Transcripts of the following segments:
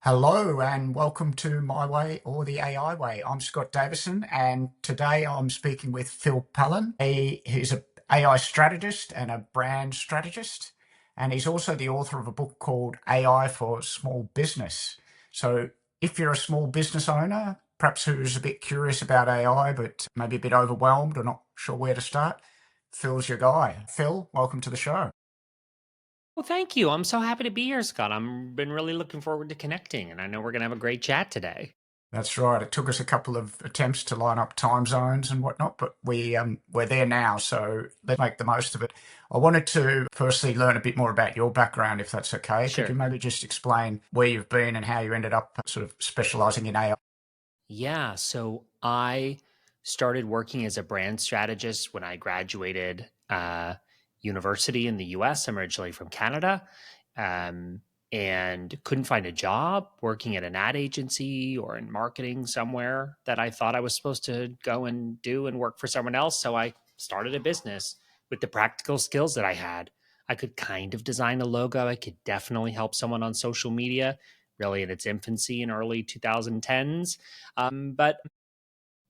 Hello and welcome to My Way or the AI Way. I'm Scott Davison, and today I'm speaking with Phil Pallen. He's an AI strategist and a brand strategist, and he's also the author of a book called AI for Small Business. So if you're a small business owner, perhaps who's a bit curious about AI, but maybe a bit overwhelmed or not sure where to start, Phil's your guy. Phil, welcome to the show. Well, thank you. I'm so happy to be here, Scott. I'm been really looking forward to connecting, and I know we're gonna have a great chat today. That's right. It took us a couple of attempts to line up time zones and whatnot, but we're there now, so let's make the most of it. I wanted to firstly learn a bit more about your background, if that's okay. Could you Sure. maybe just explain where you've been and how you ended up sort of specializing in AI? Yeah. So I started working as a brand strategist when I graduated university in the US. I'm originally from Canada. Um, and couldn't find a job working at an ad agency or in marketing somewhere that I thought I was supposed to go and do and work for someone else. So I started a business with the practical skills that I had. I could kind of design a logo. I could definitely help someone on social media, really in its infancy in early 2010s. But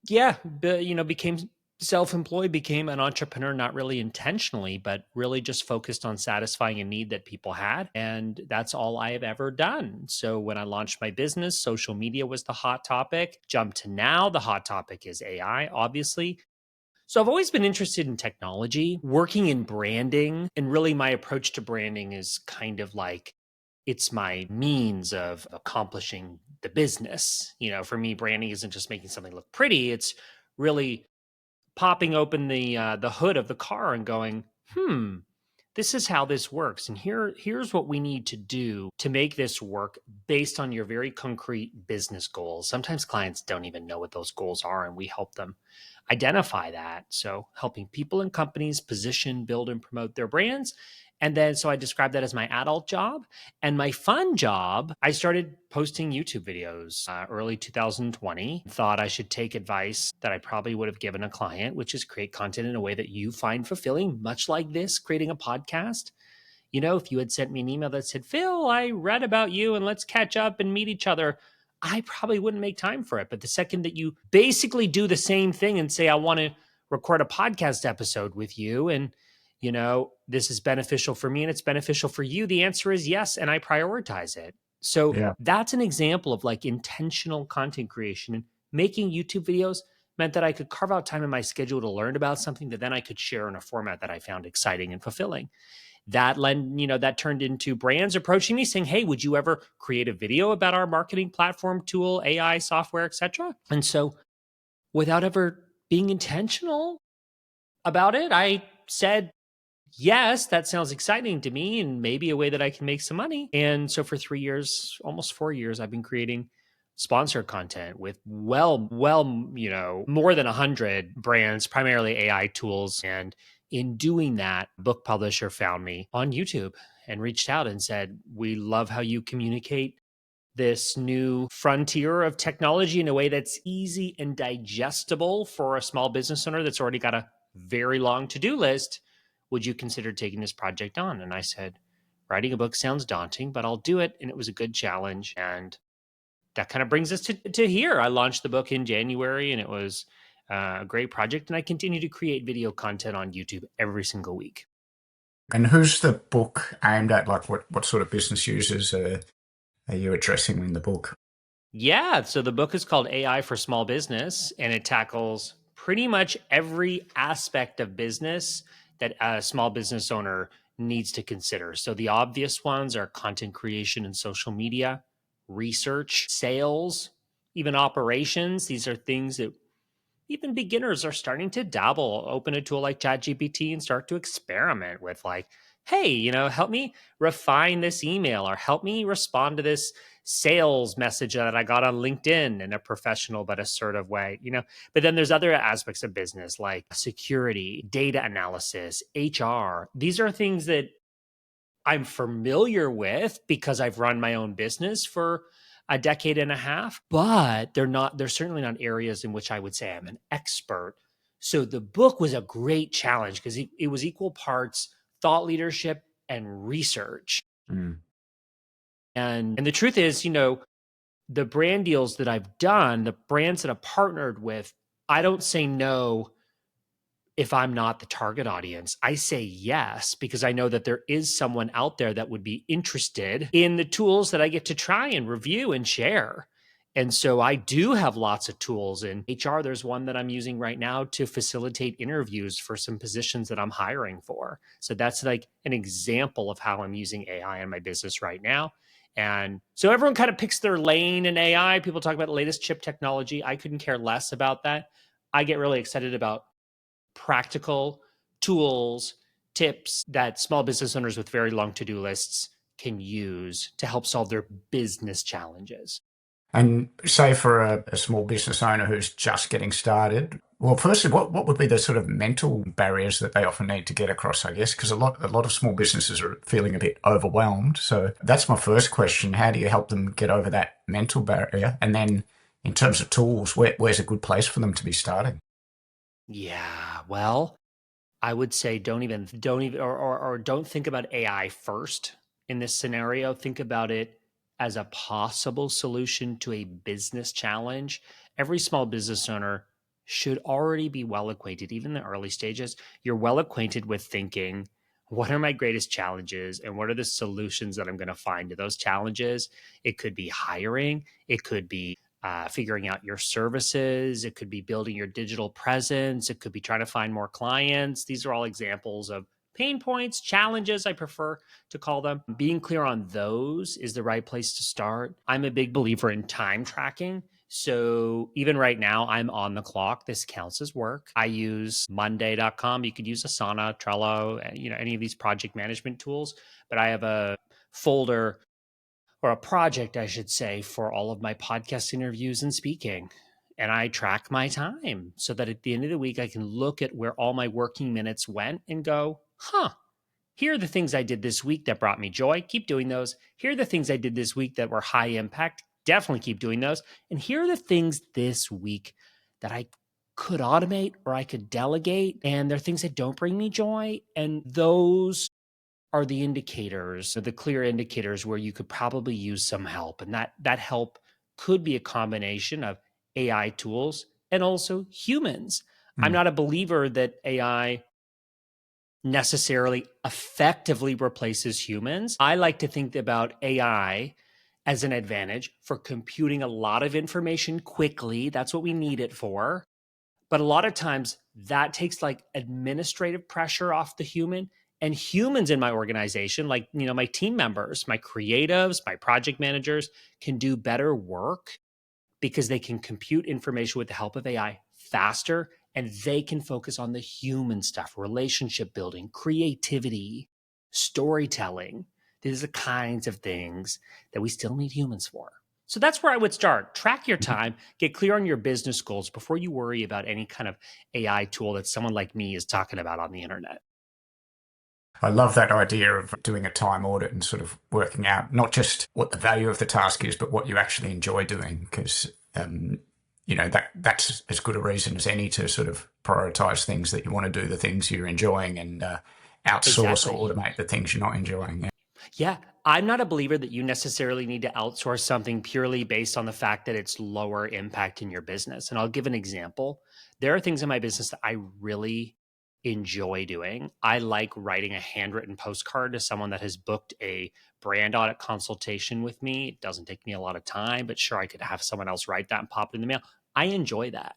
yeah, became self-employed, became an entrepreneur, not really intentionally, but really just focused on satisfying a need that people had. And that's all I have ever done. So when I launched my business, social media was the hot topic. Jump to now, the hot topic is AI, obviously. So I've always been interested in technology, working in branding, and really my approach to branding is kind of like it's my means of accomplishing the business. For me, branding isn't just making something look pretty, it's really popping open the hood of the car and going, this is how this works, and here's what we need to do to make this work based on your very concrete business goals. Sometimes clients don't even know what those goals are, and we help them identify that. So helping people and companies position, build, and promote their brands. And then, so I describe that as my adult job. And my fun job, I started posting YouTube videos early 2020. Thought I should take advice that I probably would have given a client, which is create content in a way that you find fulfilling, much like this, creating a podcast. If you had sent me an email that said, Phil, I read about you and let's catch up and meet each other, I probably wouldn't make time for it. But the second that you basically do the same thing and say, I want to record a podcast episode with you, and this is beneficial for me and it's beneficial for you, the answer is yes. And I prioritize it. So Yeah. that's an example of like intentional content creation. And making YouTube videos meant that I could carve out time in my schedule to learn about something that then I could share in a format that I found exciting and fulfilling. That turned into brands approaching me saying, hey, would you ever create a video about our marketing platform, tool, AI, software, etc.? And so without ever being intentional about it, I said, yes, that sounds exciting to me and maybe a way that I can make some money. And so for 3 years, almost 4 years, I've been creating sponsored content with more than 100 brands, primarily AI tools. And in doing that, book publisher found me on YouTube and reached out and said, we love how you communicate this new frontier of technology in a way that's easy and digestible for a small business owner that's already got a very long to-do list. Would you consider taking this project on? And I said, writing a book sounds daunting, but I'll do it. And it was a good challenge. And that kind of brings us to here. I launched the book in January, and it was a great project. And I continue to create video content on YouTube every single week. And who's the book aimed at? Like what sort of business users are you addressing in the book? Yeah. So the book is called AI for Small Business, and it tackles pretty much every aspect of business that a small business owner needs to consider. So the obvious ones are content creation and social media, research, sales, even operations. These are things that even beginners are starting to dabble, open a tool like ChatGPT and start to experiment with, like, hey, help me refine this email or help me respond to this sales message that I got on LinkedIn in a professional but assertive way. But then there's other aspects of business like security, data analysis, HR. These are things that I'm familiar with because I've run my own business for a decade and a half, but they're certainly not areas in which I would say I'm an expert. So the book was a great challenge because it was equal parts thought leadership and research. Mm. And the truth is, the brand deals that I've done, the brands that I've partnered with, I don't say no if I'm not the target audience. I say yes because I know that there is someone out there that would be interested in the tools that I get to try and review and share. And so I do have lots of tools in HR. There's one that I'm using right now to facilitate interviews for some positions that I'm hiring for. So that's like an example of how I'm using AI in my business right now. And so everyone kind of picks their lane in AI. People talk about the latest chip technology. I couldn't care less about that. I get really excited about practical tools, tips that small business owners with very long to do lists can use to help solve their business challenges. And say for a small business owner who's just getting started, well, firstly, what would be the sort of mental barriers that they often need to get across, I guess, because a lot of small businesses are feeling a bit overwhelmed. So that's my first question. How do you help them get over that mental barrier? And then in terms of tools, where's a good place for them to be starting? Yeah, well, I would say don't even or don't think about AI first in this scenario. Think about it as a possible solution to a business challenge. Every small business owner should already be well acquainted, even in the early stages. You're well acquainted with thinking, what are my greatest challenges and what are the solutions that I'm going to find to those challenges? It could be hiring, it could be figuring out your services. It could be building your digital presence. It could be trying to find more clients. These are all examples of pain points, challenges, I prefer to call them. Being clear on those is the right place to start. I'm a big believer in time tracking. So even right now, I'm on the clock. This counts as work. I use Monday.com. You could use Asana, Trello, any of these project management tools. But I have a folder or a project, I should say, for all of my podcast interviews and speaking. And I track my time so that at the end of the week, I can look at where all my working minutes went and go, here are the things I did this week that brought me joy. Keep doing those. Here are the things I did this week that were high impact. Definitely keep doing those. And here are the things this week that I could automate or I could delegate. And they're things that don't bring me joy. And those are the indicators, the clear indicators where you could probably use some help. And that help could be a combination of AI tools and also humans. I'm Hmm. not a believer that AI necessarily effectively replaces humans. I like to think about AI as an advantage for computing a lot of information quickly. That's what we need it for. But a lot of times that takes like administrative pressure off the human, and humans in my organization, like, my team members, my creatives, my project managers can do better work because they can compute information with the help of AI faster and they can focus on the human stuff, relationship building, creativity, storytelling. These are the kinds of things that we still need humans for. So that's where I would start. Track your time, get clear on your business goals before you worry about any kind of AI tool that someone like me is talking about on the internet. I love that idea of doing a time audit and sort of working out not just what the value of the task is, but what you actually enjoy doing. Because that's as good a reason as any to sort of prioritize things that you want to do, the things you're enjoying, and outsource Exactly. or automate the things you're not enjoying. Yeah, I'm not a believer that you necessarily need to outsource something purely based on the fact that it's lower impact in your business. And I'll give an example. There are things in my business that I really enjoy doing. I like writing a handwritten postcard to someone that has booked a brand audit consultation with me. It doesn't take me a lot of time, but sure, I could have someone else write that and pop it in the mail. I enjoy that.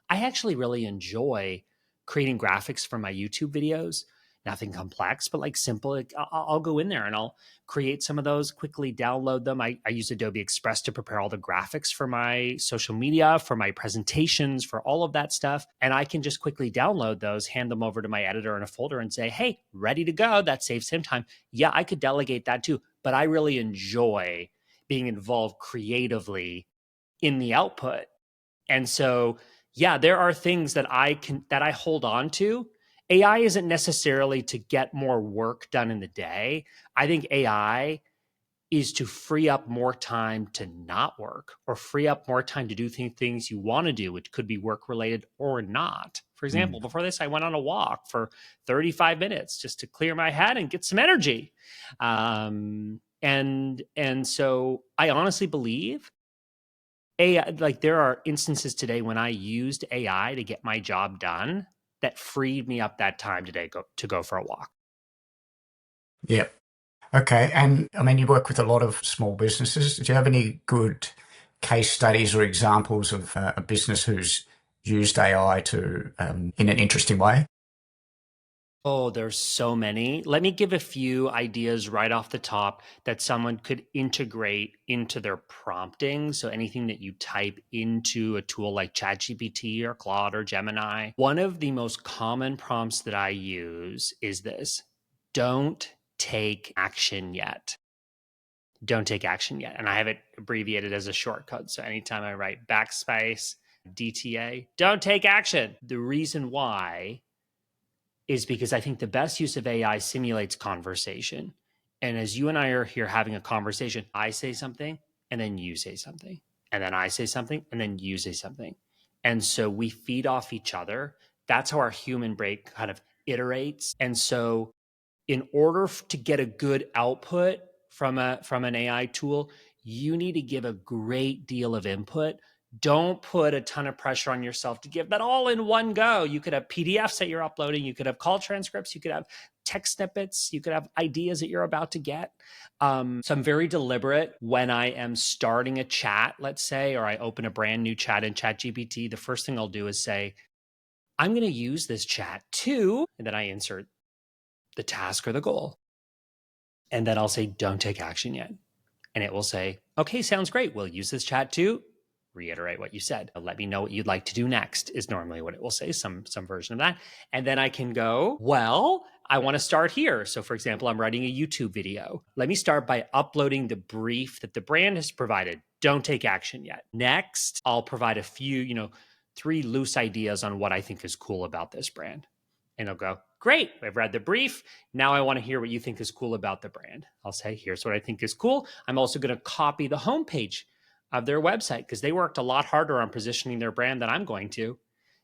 I actually really enjoy creating graphics for my YouTube videos. Nothing complex, but like simple. Like, I'll go in there and I'll create some of those, quickly download them. I use Adobe Express to prepare all the graphics for my social media, for my presentations, for all of that stuff. And I can just quickly download those, hand them over to my editor in a folder and say, hey, ready to go. That saves him time. Yeah, I could delegate that too. But I really enjoy being involved creatively in the output. And so, yeah, there are things that I hold on to. AI isn't necessarily to get more work done in the day. I think AI is to free up more time to not work or free up more time to do things you want to do, which could be work related or not. For example, Mm. before this, I went on a walk for 35 minutes just to clear my head and get some energy. And so I honestly believe AI, like there are instances today when I used AI to get my job done that freed me up that time today to go for a walk. Yep. Okay. And I mean, you work with a lot of small businesses. Do you have any good case studies or examples of a business who's used AI to in an interesting way? Oh, there's so many. Let me give a few ideas right off the top that someone could integrate into their prompting. So anything that you type into a tool like ChatGPT or Claude or Gemini. One of the most common prompts that I use is this: don't take action yet. Don't take action yet. And I have it abbreviated as a shortcut. So anytime I write backspace, DTA, don't take action. The reason why is because I think the best use of AI simulates conversation. And as you and I are here having a conversation, I say something and then you say something. And then I say something and then you say something. And so we feed off each other. That's how our human brain kind of iterates. And so in order to get a good output from an AI tool, you need to give a great deal of input. Don't put a ton of pressure on yourself to give that all in one go. You could have PDFs that you're uploading, you could have call transcripts, you could have text snippets, you could have ideas that you're about to get. So I'm very deliberate when I am starting a chat, let's say, or I open a brand new chat in ChatGPT. The first thing I'll do is say, I'm going to use this chat to, and then I insert the task or the goal. And then I'll say, don't take action yet. And it will say, okay, sounds great. We'll use this chat to reiterate what you said. Let me know what you'd like to do next, is normally what it will say, some version of that. And then I can go, well, I want to start here. So for example, I'm writing a YouTube video. Let me start by uploading the brief that the brand has provided. Don't take action yet. Next, I'll provide a few, 3 loose ideas on what I think is cool about this brand. And they'll go, great, I've read the brief. Now I want to hear what you think is cool about the brand. I'll say, here's what I think is cool. I'm also going to copy the homepage of their website because they worked a lot harder on positioning their brand than I'm going to.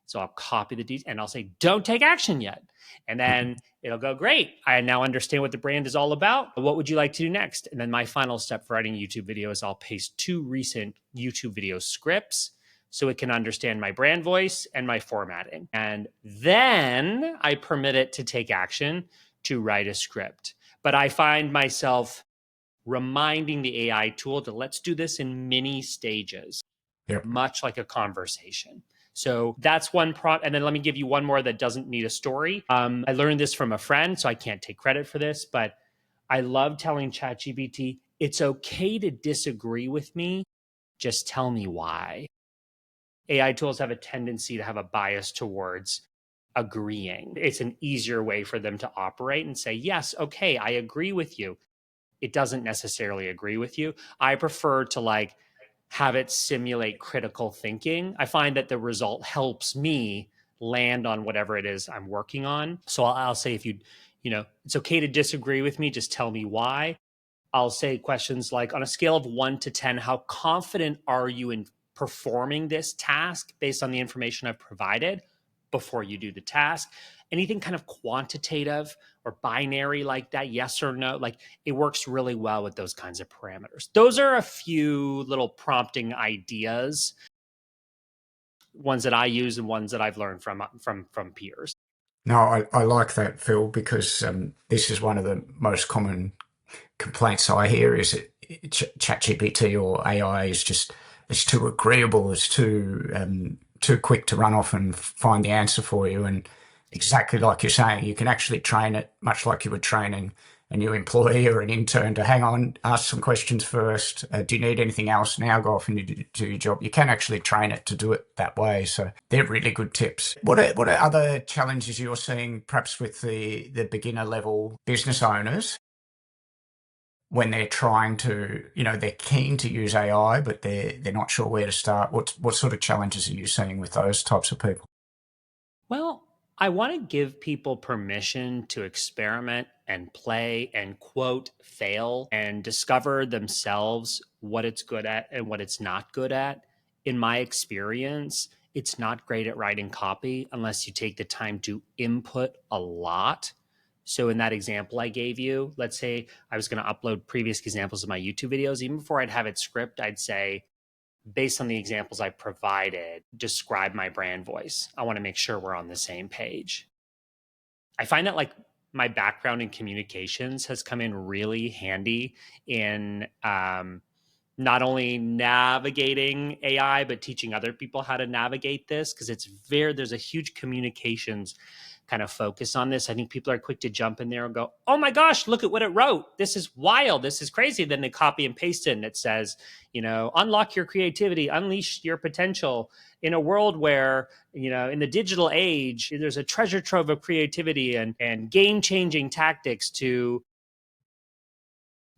So I'll copy the details and I'll say, don't take action yet. And then it'll go, great, I now understand what the brand is all about. What would you like to do next? And then my final step for writing a YouTube video is I'll paste 2 recent YouTube video scripts so it can understand my brand voice and my formatting. And then I permit it to take action to write a script. But I find myself reminding the AI tool to let's do this in mini stages, Yep. much like a conversation. So that's one prompt. And then let me give you one more that doesn't need a story. I learned this from a friend, so I can't take credit for this, but I love telling ChatGPT, it's okay to disagree with me. Just tell me why. AI tools have a tendency to have a bias towards agreeing. It's an easier way for them to operate and say, yes, okay, I agree with you. It doesn't necessarily agree with you. I prefer to have it simulate critical thinking. I find that the result helps me land on whatever it is I'm working on. So I'll say, if it's okay to disagree with me, just tell me why. I'll say questions like, on a scale of 1 to 10, how confident are you in performing this task based on the information I've provided before you do the task? Anything kind of quantitative or binary like that, yes or no, like it works really well with those kinds of parameters. Those are a few little prompting ideas, ones that I use and ones that I've learned from peers. No, I like that, Phil, because this is one of the most common complaints I hear is that ChatGPT or AI is just it's too agreeable, it's too quick to run off and find the answer for you. And exactly like you're saying, you can actually train it much like you were training a new employee or an intern to hang on, ask some questions first. Do you need anything else? Now go off and do your job. You can actually train it to do it that way. So they're really good tips. What are other challenges you're seeing, perhaps with the beginner level business owners, when they're trying to, they're keen to use AI, but they're not sure where to start? What sort of challenges are you seeing with those types of people? Well, I want to give people permission to experiment and play and quote fail and discover themselves what it's good at and what it's not good at. In my experience, it's not great at writing copy unless you take the time to input a lot. So in that example I gave you, let's say I was going to upload previous examples of my YouTube videos. Even before I'd have it script, I'd say, based on the examples I provided, describe my brand voice. I want to make sure we're on the same page. I find that like my background in communications has come in really handy in not only navigating AI, but teaching other people how to navigate this, because there's a huge communications kind of focus on this. I think people are quick to jump in there and go, oh my gosh, look at what it wrote. This is wild. This is crazy. Then they copy and paste it and it says, unlock your creativity, unleash your potential in a world where, in the digital age, there's a treasure trove of creativity and game-changing tactics to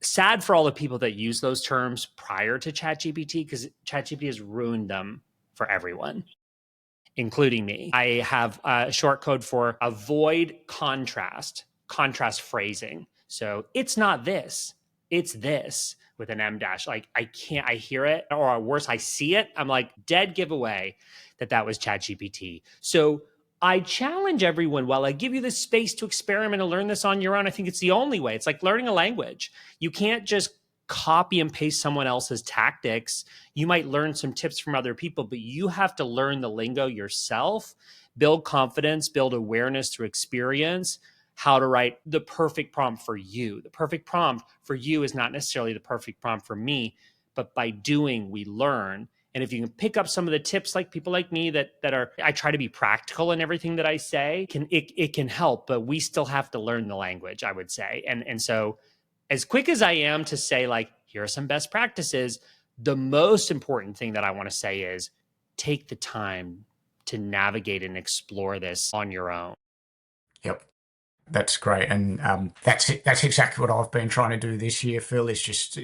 sad for all the people that use those terms prior to ChatGPT, because ChatGPT has ruined them for everyone, including me. I have a short code for avoid contrast phrasing. So it's not this, it's this with an M dash. Like I hear it, or worse, I see it. I'm like dead giveaway that was ChatGPT. So I challenge everyone, while I give you this space to experiment and learn this on your own, I think it's the only way. It's like learning a language. You can't just copy and paste someone else's tactics. You might learn some tips from other people, but you have to learn the lingo yourself, build confidence, build awareness through experience, how to write the perfect prompt for you. The perfect prompt for you is not necessarily the perfect prompt for me, but by doing, we learn. And if you can pick up some of the tips, like people like me that are, I try to be practical in everything that I say, it can help, but we still have to learn the language, I would say. And so as quick as I am to say, like, here are some best practices, the most important thing that I want to say is take the time to navigate and explore this on your own. Yep. That's great, and that's it. That's exactly what I've been trying to do this year, Phil. Is just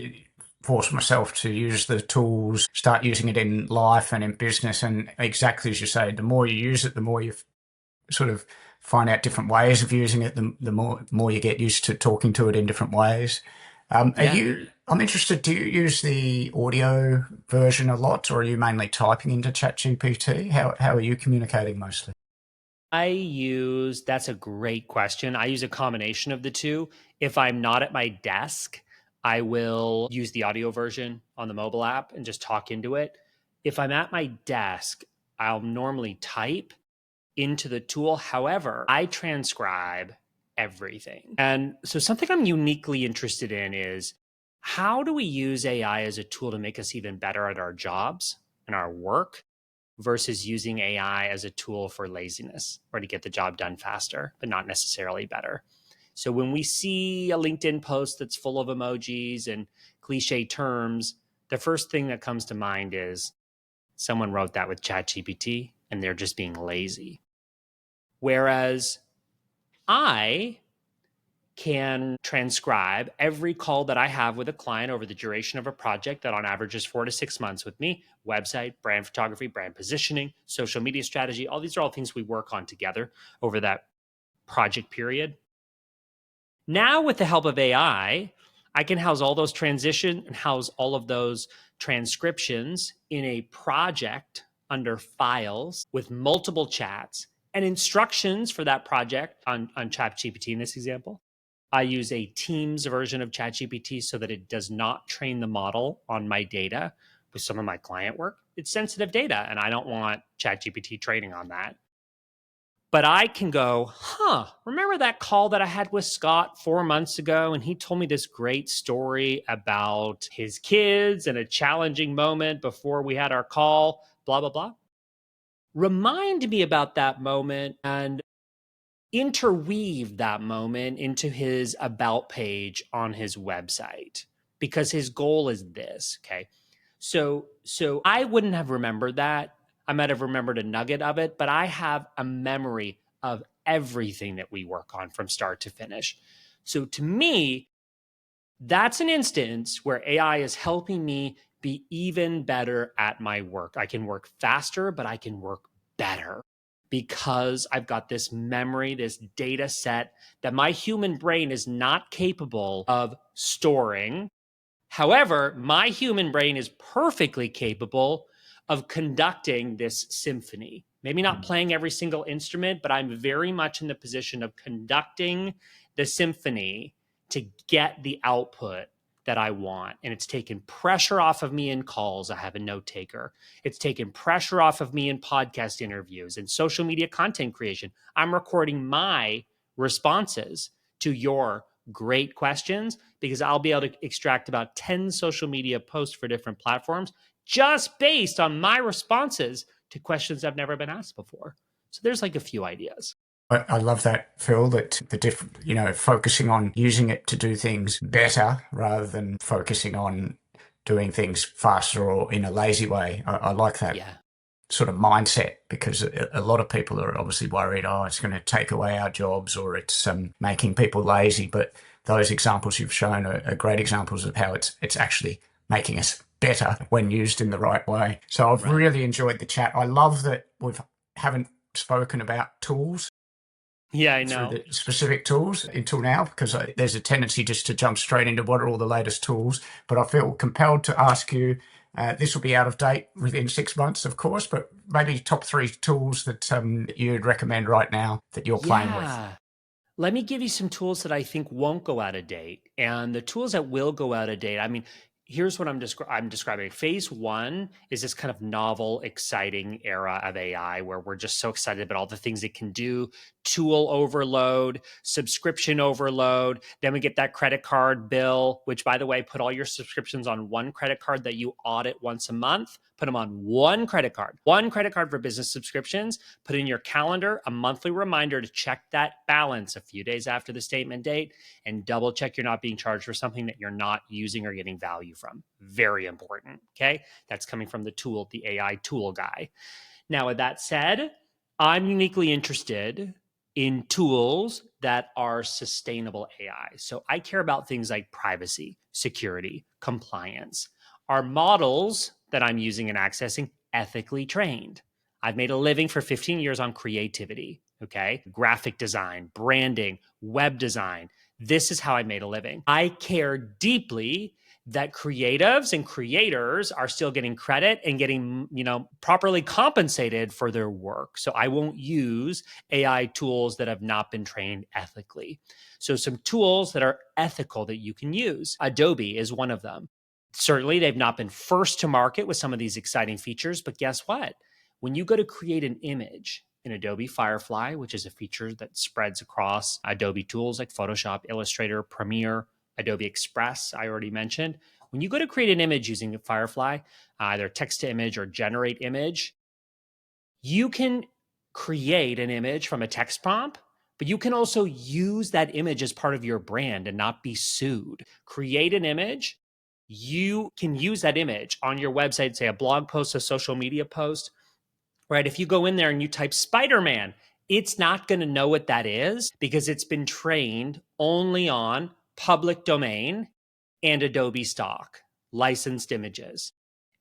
force myself to use the tools, start using it in life and in business. And exactly as you say, the more you use it, the more you sort of find out different ways of using it. The more you get used to talking to it in different ways. Yeah. I'm interested. Do you use the audio version a lot, or are you mainly typing into ChatGPT? How are you communicating mostly? That's a great question. I use a combination of the two. If I'm not at my desk, I will use the audio version on the mobile app and just talk into it. If I'm at my desk, I'll normally type into the tool. However, I transcribe everything. And so something I'm uniquely interested in is, how do we use AI as a tool to make us even better at our jobs and our work, versus using AI as a tool for laziness or to get the job done faster, but not necessarily better. So when we see a LinkedIn post that's full of emojis and cliche terms, the first thing that comes to mind is someone wrote that with ChatGPT and they're just being lazy. Whereas I can transcribe every call that I have with a client over the duration of a project that on average is 4 to 6 months with me: website, brand photography, brand positioning, social media strategy. All these are all things we work on together over that project period. Now, with the help of I can house all those transitions and house all of those transcriptions in a project under files with multiple chats and instructions for that project on ChatGPT in this example. I use a Teams version of ChatGPT so that it does not train the model on my data with some of my client work. It's sensitive data, and I don't want ChatGPT training on that. But I can go, remember that call that I had with Scott 4 months ago? And he told me this great story about his kids and a challenging moment before we had our call, blah, blah, blah. Remind me about that moment and interweave that moment into his about page on his website, because his goal is this. Okay. So I wouldn't have remembered that. I might have remembered a nugget of it, but I have a memory of everything that we work on from start to finish. So to me, that's an instance where AI is helping me be even better at my work. I can work faster, but I can work better because I've got this memory, this data set that my human brain is not capable of storing. However, my human brain is perfectly capable of conducting this symphony. Maybe not playing every single instrument, but I'm very much in the position of conducting the symphony to get the output that I want. And it's taken pressure off of me in calls. I have a note taker. It's taken pressure off of me in podcast interviews and social media content creation. I'm recording my responses to your great questions because I'll be able to extract about 10 social media posts for different platforms just based on my responses to questions I've never been asked before. So there's like a few ideas. I love that, Phil, that the different, focusing on using it to do things better rather than focusing on doing things faster or in a lazy way. I like that Yeah. sort of mindset because a lot of people are obviously worried, oh, it's going to take away our jobs or it's making people lazy. But those examples you've shown are great examples of how it's actually making us better when used in the right way. So I've Right. really enjoyed the chat. I love that we haven't spoken about tools Yeah, I through know. the specific tools until now because there's a tendency just to jump straight into what are all the latest tools. But I feel compelled to ask you, this will be out of date within 6 months, of course, but maybe top three tools that you'd recommend right now that you're playing with. Yeah. Let me give you some tools that I think won't go out of date. And the tools that will go out of date, I mean, here's what I'm describing. Phase one is this kind of novel, exciting era of AI where we're just so excited about all the things it can do, tool overload, subscription overload. Then we get that credit card bill, which, by the way, put all your subscriptions on one credit card that you audit once a month. Put them on one credit card for business subscriptions. Put in your calendar a monthly reminder to check that balance a few days after the statement date and double check you're not being charged for something that you're not using or getting value from. Very important. Okay. That's coming from the tool, the AI tool guy. Now, with that said, I'm uniquely interested in tools that are sustainable AI. So I care about things like privacy, security, compliance. Are models that I'm using and accessing ethically trained? I've made a living for 15 years on creativity, okay? Graphic design, branding, web design. This is how I made a living. I care deeply that creatives and creators are still getting credit and getting, properly compensated for their work. So I won't use AI tools that have not been trained ethically. So some tools that are ethical that you can use. Adobe is one of them. Certainly, they've not been first to market with some of these exciting features, but guess what? When you go to create an image in Adobe Firefly, which is a feature that spreads across Adobe tools like Photoshop, Illustrator, Premiere, Adobe Express, I already mentioned. When you go to create an image using Firefly, either text to image or generate image, you can create an image from a text prompt, but you can also use that image as part of your brand and not be sued. Create an image. You can use that image on your website, say a blog post, a social media post, right? If you go in there and you type Spider-Man, it's not going to know what that is because it's been trained only on public domain and Adobe stock licensed images.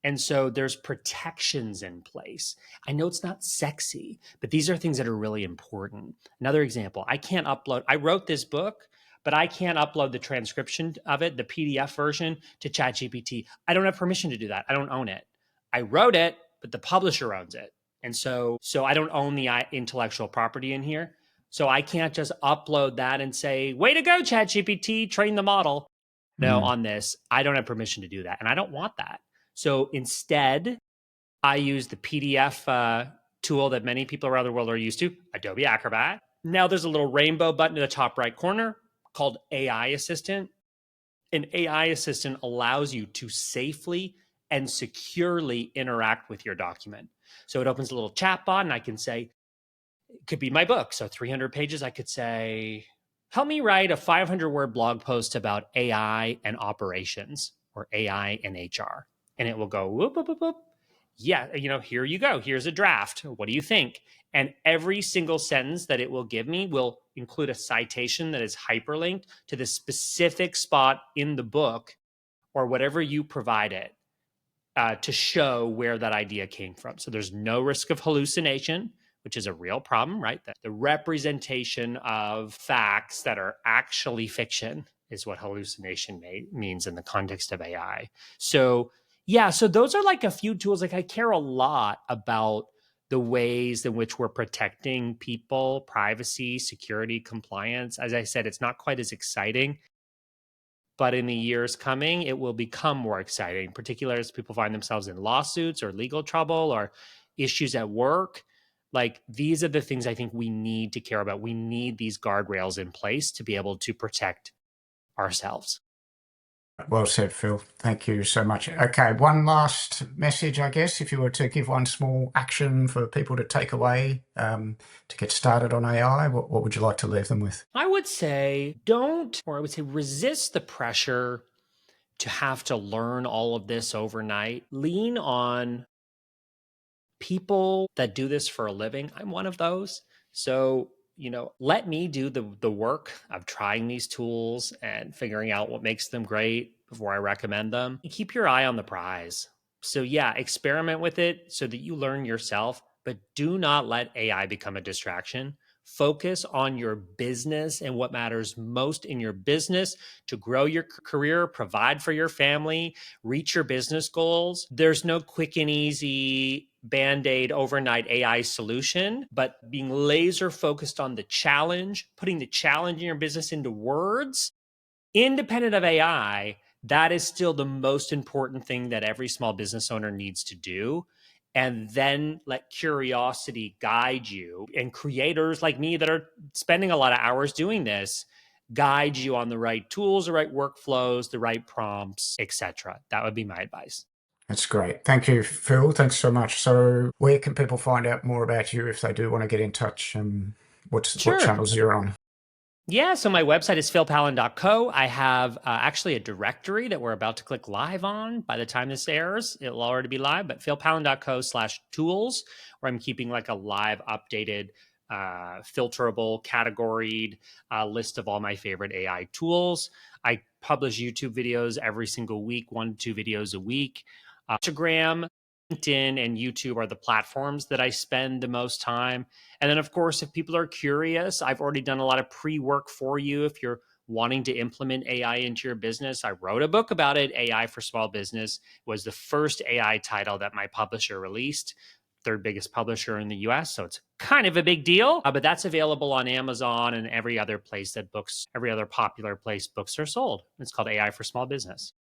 And so there's protections in place. I know it's not sexy, but these are things that are really important. Another example, I wrote this book, but I can't upload the transcription of it, the PDF version, to ChatGPT. I don't have permission to do that. I don't own it. I wrote it, but the publisher owns it. And so I don't own the intellectual property in here. So I can't just upload that and say, way to go, ChatGPT, train the model. No, Mm. on this, I don't have permission to do that. And I don't want that. So instead, I use the PDF tool that many people around the world are used to, Adobe Acrobat. Now there's a little rainbow button in the top right corner called AI Assistant. An AI Assistant allows you to safely and securely interact with your document. So it opens a little chat bot, and I can say, it could be my book. So 300 pages, I could say, help me write a 500-word blog post about AI and operations or AI and HR. And it will go, whoop, whoop, whoop, whoop. Yeah, here you go. Here's a draft. What do you think? And every single sentence that it will give me will include a citation that is hyperlinked to the specific spot in the book or whatever you provide it to show where that idea came from. So there's no risk of hallucination, which is a real problem, right? The representation of facts that are actually fiction is what hallucination means in the context of AI. So, yeah, so those are like a few tools. Like I care a lot about the ways in which we're protecting people, privacy, security, compliance. As I said, it's not quite as exciting But in the years coming, it will become more exciting, particularly as people find themselves in lawsuits or legal trouble or issues at work. Like, these are the things I think we need to care about. We need these guardrails in place to be able to protect ourselves. Well said, Phil. Thank you so much. Okay, one last message, I guess, if you were to give one small action for people to take away to get started on AI, what would you like to leave them with? I would say resist the pressure to have to learn all of this overnight. Lean on people that do this for a living. I'm one of those. So, let me do the work of trying these tools and figuring out what makes them great before I recommend them. Keep your eye on the prize. So, yeah, experiment with it so that you learn yourself, but do not let AI become a distraction. Focus on your business and what matters most in your business to grow your career, provide for your family, reach your business goals. There's no quick and easy band-aid overnight AI solution, but being laser focused on the challenge, putting the challenge in your business into words, independent of AI, that is still the most important thing that every small business owner needs to do. And then let curiosity guide you, and creators like me that are spending a lot of hours doing this guide you on the right tools, the right workflows, the right prompts, etc. That would be my advice. That's great. Thank you, Phil. Thanks so much. So where can people find out more about you if they do want to get in touch? What Sure. channels you're on? Yeah, so my website is philpallen.co. I have actually a directory that we're about to click live on. By the time this airs, it'll already be live, but philpallen.co/tools, where I'm keeping like a live updated, filterable, categoried list of all my favorite AI tools. I publish YouTube videos every single week, 1 to 2 videos a week. Instagram, LinkedIn, and YouTube are the platforms that I spend the most time. And then, of course, if people are curious, I've already done a lot of pre-work for you. If you're wanting to implement AI into your business, I wrote a book about it. AI for Small Business was the first AI title that my publisher released, third biggest publisher in the US. So it's kind of a big deal, but that's available on Amazon and every other popular place books are sold. It's called AI for Small Business.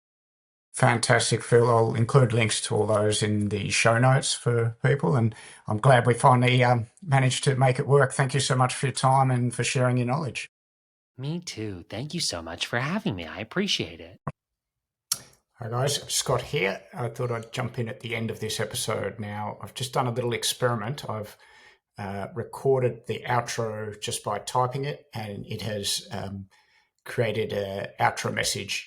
Fantastic, Phil. I'll include links to all those in the show notes for people. And I'm glad we finally managed to make it work. Thank you so much for your time and for sharing your knowledge. Me too. Thank you so much for having me. I appreciate it. Hi guys, Scott here. I thought I'd jump in at the end of this episode. Now, I've just done a little experiment. I've recorded the outro just by typing it, and it has created an outro message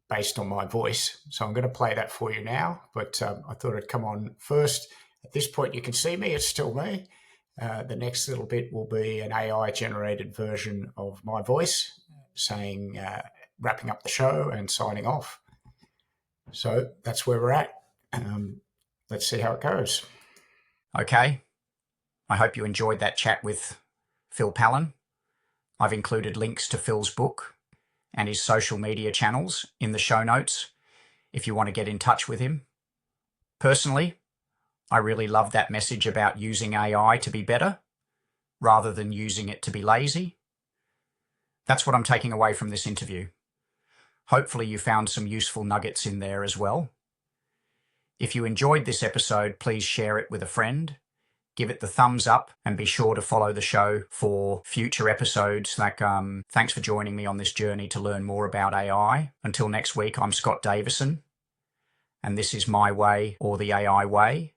based on my voice. So I'm going to play that for you now, but I thought I'd come on first. At this point, you can see me. It's still me. The next little bit will be an AI-generated version of my voice saying, wrapping up the show and signing off. So that's where we're at. Let's see how it goes. Okay. I hope you enjoyed that chat with Phil Pallen. I've included links to Phil's book and his social media channels in the show notes if you want to get in touch with him. Personally, I really love that message about using AI to be better rather than using it to be lazy. That's what I'm taking away from this interview. Hopefully you found some useful nuggets in there as well. If you enjoyed this episode, please share it with a friend. Give it the thumbs up and be sure to follow the show for future episodes. Thanks for joining me on this journey to learn more about AI. Until next week, I'm Scott Davison, and this is My Way or the AI Way.